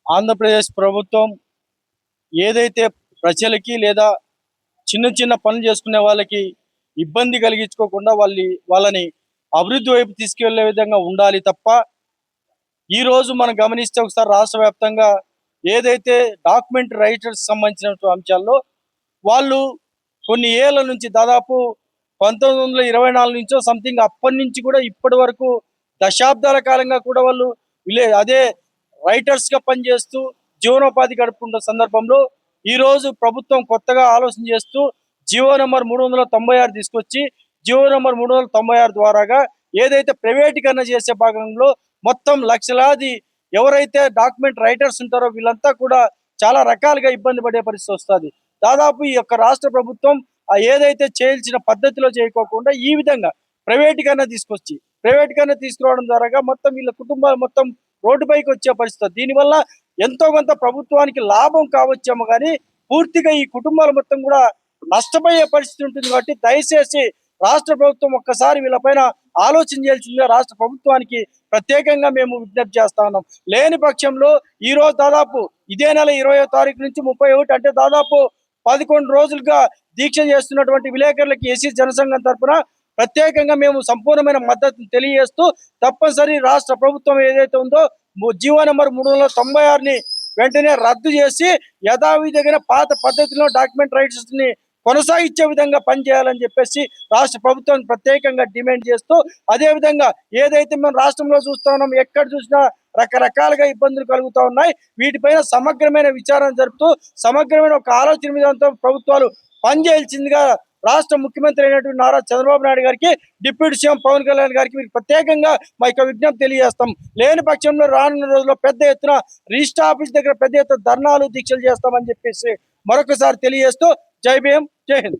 ఆంధ్రప్రదేశ్ ప్రభుత్వం ఏదైతే ప్రజలకి లేదా చిన్న చిన్న పనులు చేసుకునే వాళ్ళకి ఇబ్బంది కలిగించుకోకుండా వాళ్ళని అభివృద్ధి వైపు తీసుకెళ్లే విధంగా ఉండాలి తప్ప ఈ రోజు మనం గమనిస్తే ఒకసారి రాష్ట్ర వ్యాప్తంగా ఏదైతే డాక్యుమెంట్ రైటర్స్ సంబంధించిన అంశాల్లో వాళ్ళు కొన్ని ఏళ్ల నుంచి దాదాపు 1924 నుంచో సంథింగ్ అప్పటి నుంచి కూడా ఇప్పటి వరకు దశాబ్దాల కాలంగా కూడా వాళ్ళు అదే రైటర్స్ గా పనిచేస్తూ జీవనోపాధి గడుపుతున్న సందర్భంలో ఈ రోజు ప్రభుత్వం కొత్తగా ఆలోచన చేస్తూ జీవో నంబర్ 396 తీసుకొచ్చి జీవో నంబర్ 396 ద్వారాగా ఏదైతే ప్రైవేటీకరణ చేసే భాగంలో మొత్తం లక్షలాది ఎవరైతే డాక్యుమెంట్ రైటర్స్ ఉంటారో వీళ్ళంతా కూడా చాలా రకాలుగా ఇబ్బంది పడే పరిస్థితి వస్తుంది. దాదాపు ఈ యొక్క రాష్ట్ర ప్రభుత్వం ఏదైతే చేయాల్సిన పద్ధతిలో చేయకోకుండా ఈ విధంగా ప్రైవేటీకరణ తీసుకురావడం ద్వారా మొత్తం వీళ్ళ కుటుంబాలు మొత్తం రోడ్డుపైకి వచ్చే పరిస్థితి. దీనివల్ల ఎంతో కొంత ప్రభుత్వానికి లాభం కావచ్చేమో కానీ పూర్తిగా ఈ కుటుంబాలు మొత్తం కూడా నష్టపోయే పరిస్థితి ఉంటుంది. కాబట్టి దయచేసి రాష్ట్ర ప్రభుత్వం ఒక్కసారి వీళ్ళపైన ఆలోచన చేయాల్సిందిగా రాష్ట్ర ప్రభుత్వానికి ప్రత్యేకంగా మేము విజ్ఞప్తి చేస్తా ఉన్నాం. లేని పక్షంలో ఈ రోజు దాదాపు ఇదే నెల 20వ తారీఖు నుంచి 31 అంటే దాదాపు 11 రోజులుగా దీక్ష చేస్తున్నటువంటి విలేకరులకి ఎస్సీ జనసంఘం తరఫున ప్రత్యేకంగా మేము సంపూర్ణమైన మద్దతును తెలియజేస్తూ తప్పనిసరి రాష్ట్ర ప్రభుత్వం ఏదైతే ఉందో జీవో నెంబర్ 396ని వెంటనే రద్దు చేసి యథావిధిగా పాత పద్ధతిలో డాక్యుమెంట్ రైట్స్ ని కొనసాగించే విధంగా పనిచేయాలని చెప్పేసి రాష్ట్ర ప్రభుత్వం ప్రత్యేకంగా డిమాండ్ చేస్తూ, అదే విధంగా ఏదైతే మనం రాష్ట్రంలో చూస్తా ఉన్నాం ఎక్కడ చూసినా రకరకాలుగా ఇబ్బందులు కలుగుతూ ఉన్నాయి. వీటిపైన సమగ్రమైన విచారణ జరుపుతూ సమగ్రమైన ఒక ఆలోచన విధానంతో ప్రభుత్వాలు పనిచేయాల్సిందిగా రాష్ట్ర ముఖ్యమంత్రి అయినటువంటి నారా చంద్రబాబు నాయుడు గారికి, డిప్యూటీ సీఎం పవన్ కళ్యాణ్ గారికి మీరు ప్రత్యేకంగా మా యొక్క విజ్ఞప్తి తెలియజేస్తాం. లేని పక్షంలో రానున్న రోజుల్లో పెద్ద ఎత్తున రిజిస్టర్ ఆఫీస్ దగ్గర పెద్ద ఎత్తున ధర్నాలు దీక్షలు చేస్తామని చెప్పేసి మరొకసారి తెలియజేస్తూ జై భీమ్, జై హింద్.